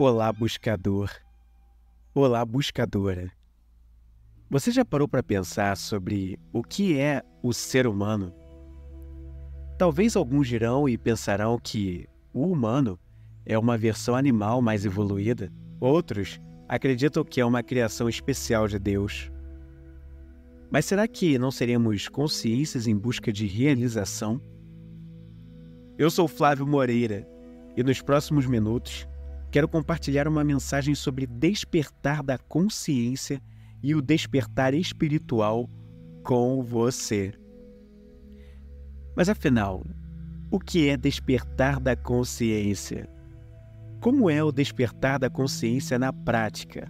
Olá, buscador. Olá, buscadora. Você já parou para pensar sobre o que é o ser humano? Talvez alguns dirão e pensarão que o humano é uma versão animal mais evoluída. Outros acreditam que é uma criação especial de Deus. Mas será que não seremos consciências em busca de realização? Eu sou Flávio Moreira e nos próximos minutos quero compartilhar uma mensagem sobre despertar da consciência e o despertar espiritual com você. Mas afinal, o que é despertar da consciência? Como é o despertar da consciência na prática?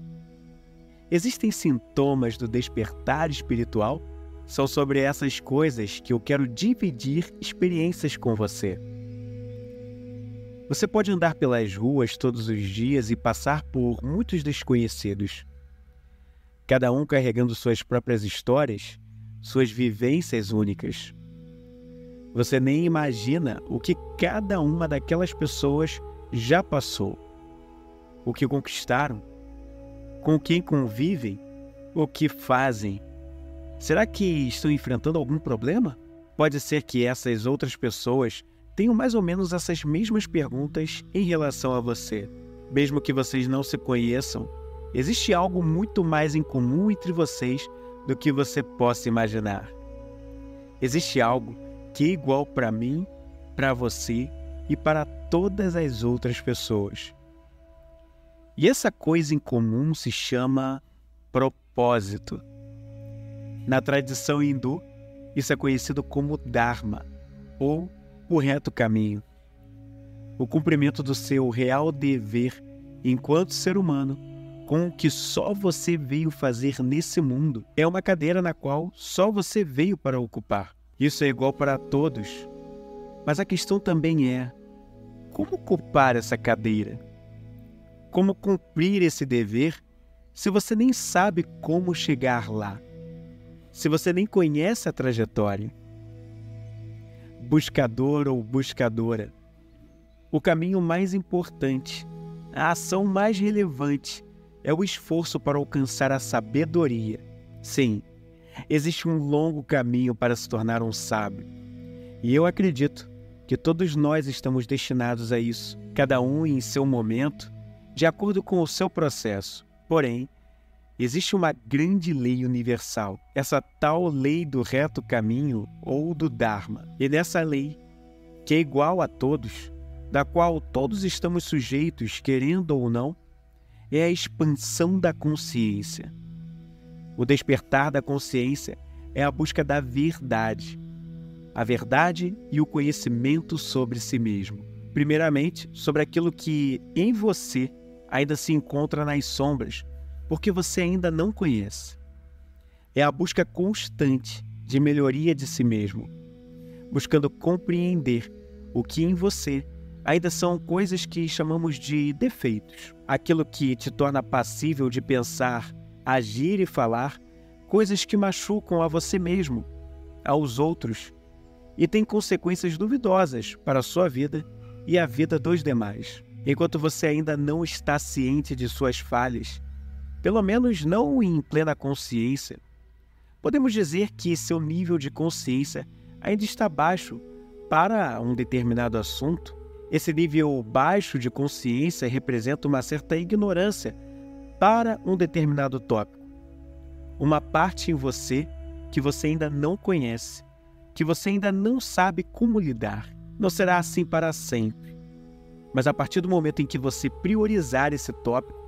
Existem sintomas do despertar espiritual? São sobre essas coisas que eu quero dividir experiências com você. Você pode andar pelas ruas todos os dias e passar por muitos desconhecidos. Cada um carregando suas próprias histórias, suas vivências únicas. Você nem imagina o que cada uma daquelas pessoas já passou, o que conquistaram, com quem convivem, o que fazem. Será que estão enfrentando algum problema? Pode ser que essas outras pessoas tenham mais ou menos essas mesmas perguntas em relação a você. Mesmo que vocês não se conheçam, existe algo muito mais em comum entre vocês do que você possa imaginar. Existe algo que é igual para mim, para você e para todas as outras pessoas. E essa coisa em comum se chama propósito. Na tradição hindu, isso é conhecido como Dharma, ou o reto caminho. O cumprimento do seu real dever enquanto ser humano, com o que só você veio fazer nesse mundo, é uma cadeira na qual só você veio para ocupar. Isso é igual para todos. Mas a questão também é: como ocupar essa cadeira? Como cumprir esse dever se você nem sabe como chegar lá? Se você nem conhece a trajetória? Buscador ou buscadora, o caminho mais importante, a ação mais relevante é o esforço para alcançar a sabedoria. Sim, existe um longo caminho para se tornar um sábio. E eu acredito que todos nós estamos destinados a isso, cada um em seu momento, de acordo com o seu processo. Porém, existe uma grande lei universal, essa tal lei do reto caminho ou do Dharma. E nessa lei, que é igual a todos, da qual todos estamos sujeitos, querendo ou não, é a expansão da consciência. O despertar da consciência é a busca da verdade. A verdade e o conhecimento sobre si mesmo. Primeiramente, sobre aquilo que em você ainda se encontra nas sombras, porque você ainda não conhece. É a busca constante de melhoria de si mesmo, buscando compreender o que em você ainda são coisas que chamamos de defeitos, aquilo que te torna passível de pensar, agir e falar coisas que machucam a você mesmo, aos outros, e têm consequências duvidosas para a sua vida e a vida dos demais. Enquanto você ainda não está ciente de suas falhas, pelo menos não em plena consciência, podemos dizer que seu nível de consciência ainda está baixo para um determinado assunto. Esse nível baixo de consciência representa uma certa ignorância para um determinado tópico. Uma parte em você que você ainda não conhece, que você ainda não sabe como lidar. Não será assim para sempre. Mas a partir do momento em que você priorizar esse tópico,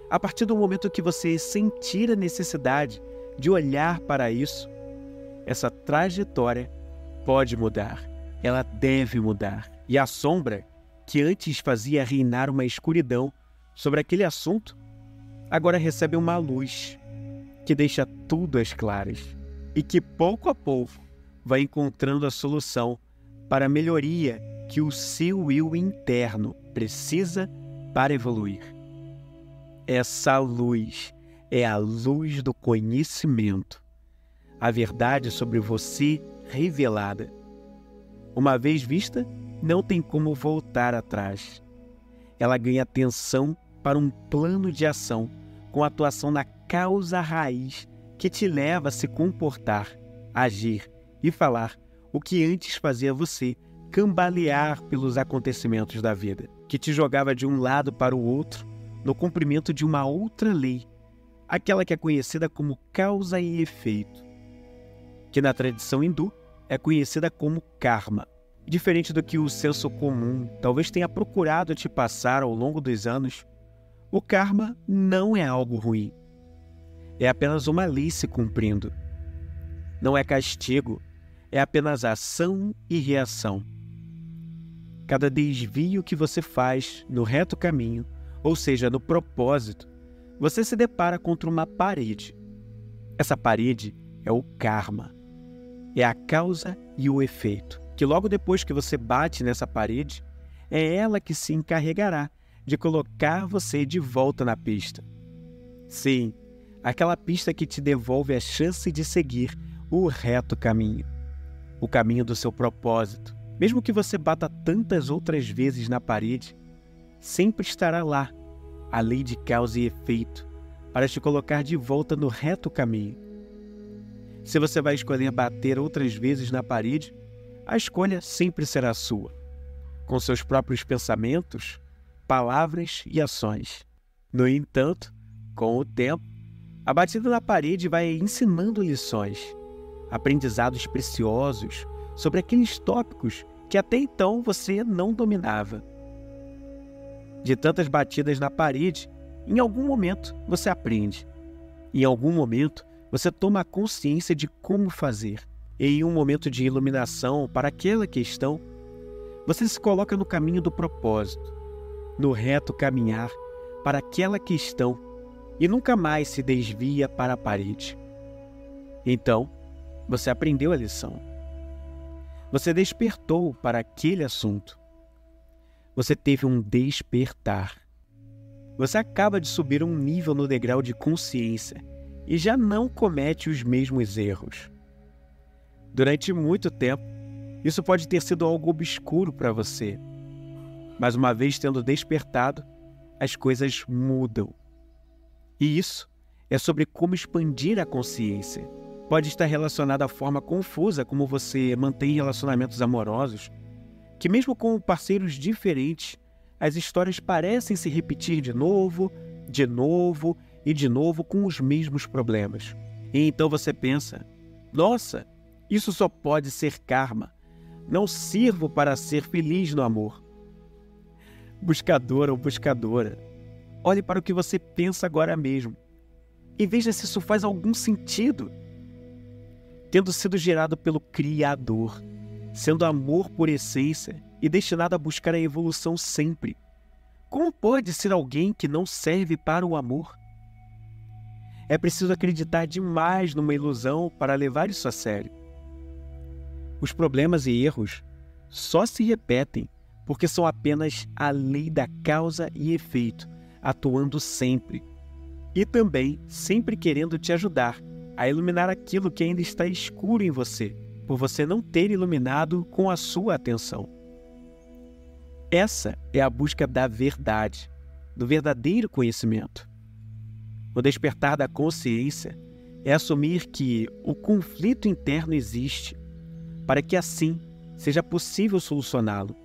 a partir do momento que você sentir a necessidade de olhar para isso, essa trajetória pode mudar, ela deve mudar. E a sombra, que antes fazia reinar uma escuridão sobre aquele assunto, agora recebe uma luz que deixa tudo às claras e que pouco a pouco vai encontrando a solução para a melhoria que o seu eu interno precisa para evoluir. Essa luz é a luz do conhecimento, a verdade sobre você revelada. Uma vez vista, não tem como voltar atrás. Ela ganha atenção para um plano de ação com atuação na causa raiz que te leva a se comportar, agir e falar o que antes fazia você cambalear pelos acontecimentos da vida, que te jogava de um lado para o outro no cumprimento de uma outra lei, aquela que é conhecida como causa e efeito, que na tradição hindu é conhecida como karma. Diferente do que o senso comum talvez tenha procurado te passar ao longo dos anos, o karma não é algo ruim. É apenas uma lei se cumprindo. Não é castigo, é apenas ação e reação. Cada desvio que você faz no reto caminho, ou seja, no propósito, você se depara contra uma parede. Essa parede é o karma. É a causa e o efeito, que logo depois que você bate nessa parede, é ela que se encarregará de colocar você de volta na pista. Sim, aquela pista que te devolve a chance de seguir o reto caminho, o caminho do seu propósito. Mesmo que você bata tantas outras vezes na parede, sempre estará lá a lei de causa e efeito para te colocar de volta no reto caminho. Se você vai escolher bater outras vezes na parede, a escolha sempre será sua, com seus próprios pensamentos, palavras e ações. No entanto, com o tempo, a batida na parede vai ensinando lições, aprendizados preciosos sobre aqueles tópicos que até então você não dominava. De tantas batidas na parede, em algum momento você aprende. Em algum momento você toma a consciência de como fazer. E em um momento de iluminação para aquela questão, você se coloca no caminho do propósito, no reto caminhar para aquela questão e nunca mais se desvia para a parede. Então, você aprendeu a lição. Você despertou para aquele assunto. Você teve um despertar. Você acaba de subir um nível no degrau de consciência e já não comete os mesmos erros. Durante muito tempo, isso pode ter sido algo obscuro para você. Mas uma vez tendo despertado, as coisas mudam. E isso é sobre como expandir a consciência. Pode estar relacionado à forma confusa como você mantém relacionamentos amorosos, que mesmo com parceiros diferentes, as histórias parecem se repetir de novo e de novo com os mesmos problemas. E então você pensa, nossa, isso só pode ser karma. Não sirvo para ser feliz no amor. Buscador ou buscadora, olhe para o que você pensa agora mesmo e veja se isso faz algum sentido. Tendo sido gerado pelo Criador, sendo amor por essência e destinado a buscar a evolução sempre, como pode ser alguém que não serve para o amor? É preciso acreditar demais numa ilusão para levar isso a sério. Os problemas e erros só se repetem porque são apenas a lei da causa e efeito, atuando sempre. E também sempre querendo te ajudar a iluminar aquilo que ainda está escuro em você, por você não ter iluminado com a sua atenção. Essa é a busca da verdade, do verdadeiro conhecimento. O despertar da consciência é assumir que o conflito interno existe, para que assim seja possível solucioná-lo.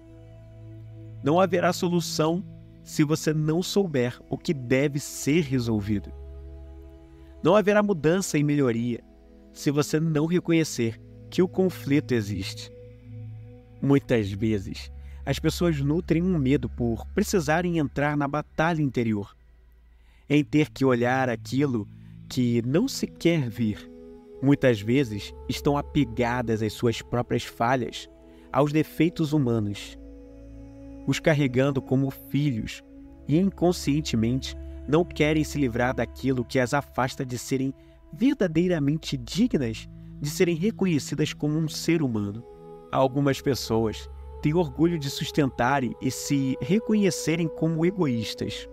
Não haverá solução se você não souber o que deve ser resolvido. Não haverá mudança e melhoria se você não reconhecer que o conflito existe. Muitas vezes, as pessoas nutrem um medo por precisarem entrar na batalha interior, em ter que olhar aquilo que não se quer ver. Muitas vezes estão apegadas às suas próprias falhas, aos defeitos humanos, os carregando como filhos e inconscientemente não querem se livrar daquilo que as afasta de serem verdadeiramente dignas de serem reconhecidas como um ser humano. Algumas pessoas têm orgulho de sustentarem e se reconhecerem como egoístas.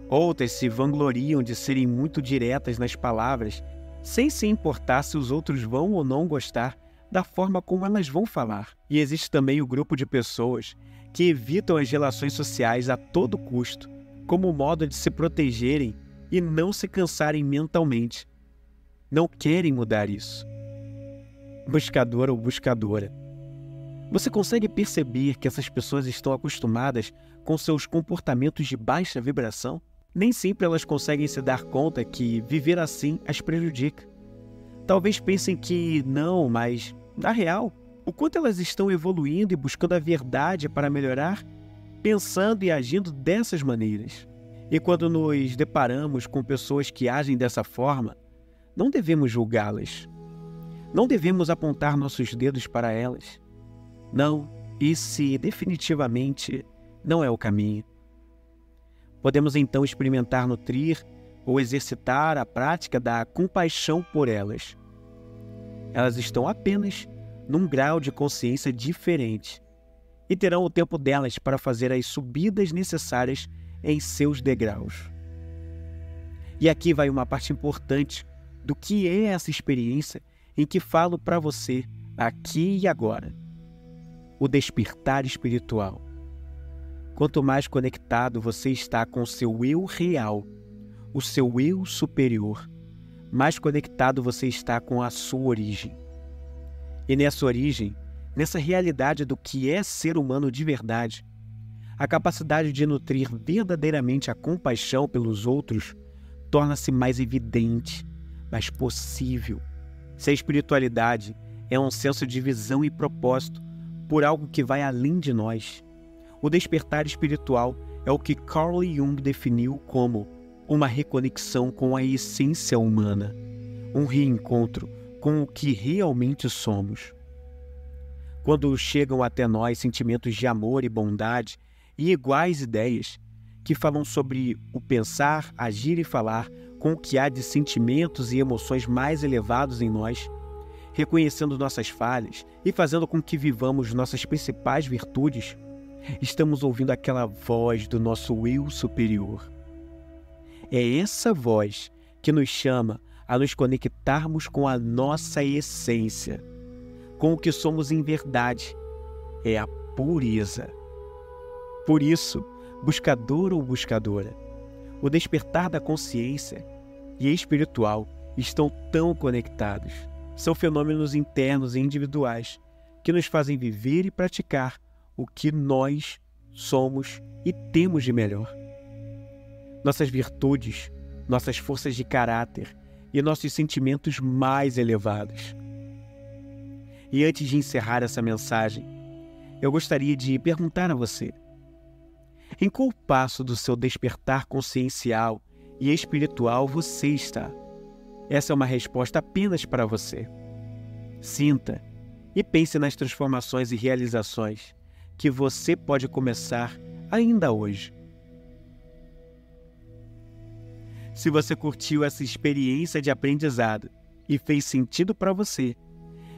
Outras se vangloriam de serem muito diretas nas palavras, sem se importar se os outros vão ou não gostar da forma como elas vão falar. E existe também o grupo de pessoas que evitam as relações sociais a todo custo, como modo de se protegerem e não se cansarem mentalmente. Não querem mudar isso. Buscador ou buscadora. Você consegue perceber que essas pessoas estão acostumadas com seus comportamentos de baixa vibração? Nem sempre elas conseguem se dar conta que viver assim as prejudica. Talvez pensem que não, mas, na real, o quanto elas estão evoluindo e buscando a verdade para melhorar, pensando e agindo dessas maneiras. E quando nos deparamos com pessoas que agem dessa forma, não devemos julgá-las. Não devemos apontar nossos dedos para elas. Não, esse definitivamente não é o caminho. Podemos então experimentar nutrir ou exercitar a prática da compaixão por elas. Elas estão apenas num grau de consciência diferente e terão o tempo delas para fazer as subidas necessárias em seus degraus. E aqui vai uma parte importante do que é essa experiência em que falo para você aqui e agora. O despertar espiritual. Quanto mais conectado você está com o seu eu real, o seu eu superior, mais conectado você está com a sua origem. E nessa origem, nessa realidade do que é ser humano de verdade, a capacidade de nutrir verdadeiramente a compaixão pelos outros torna-se mais evidente, mais possível. Se a espiritualidade é um senso de visão e propósito por algo que vai além de nós, o despertar espiritual é o que Carl Jung definiu como uma reconexão com a essência humana, um reencontro com o que realmente somos. Quando chegam até nós sentimentos de amor e bondade e iguais ideias que falam sobre o pensar, agir e falar com o que há de sentimentos e emoções mais elevados em nós, reconhecendo nossas falhas e fazendo com que vivamos nossas principais virtudes, estamos ouvindo aquela voz do nosso eu superior. É essa voz que nos chama a nos conectarmos com a nossa essência, com o que somos em verdade, é a pureza. Por isso, buscador ou buscadora, o despertar da consciência e espiritual estão tão conectados. São fenômenos internos e individuais que nos fazem viver e praticar o que nós somos e temos de melhor. Nossas virtudes, nossas forças de caráter e nossos sentimentos mais elevados. E antes de encerrar essa mensagem, eu gostaria de perguntar a você: em qual passo do seu despertar consciencial e espiritual você está? Essa é uma resposta apenas para você. Sinta e pense nas transformações e realizações que você pode começar ainda hoje. Se você curtiu essa experiência de aprendizado e fez sentido para você,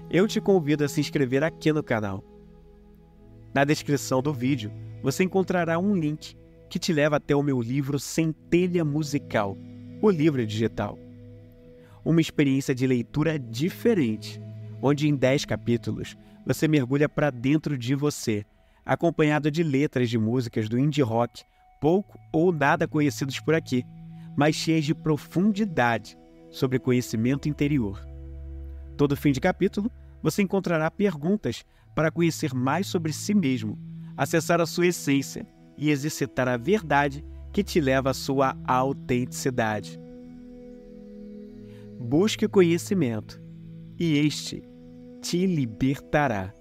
eu te convido a se inscrever aqui no canal. Na descrição do vídeo, você encontrará um link que te leva até o meu livro Centelha Musical, o livro digital. Uma experiência de leitura diferente, onde em 10 capítulos você mergulha para dentro de você, acompanhado de letras de músicas do indie rock, pouco ou nada conhecidos por aqui, mas cheias de profundidade sobre conhecimento interior. Todo fim de capítulo, você encontrará perguntas para conhecer mais sobre si mesmo, acessar a sua essência e exercitar a verdade que te leva à sua autenticidade. Busque o conhecimento, e este te libertará.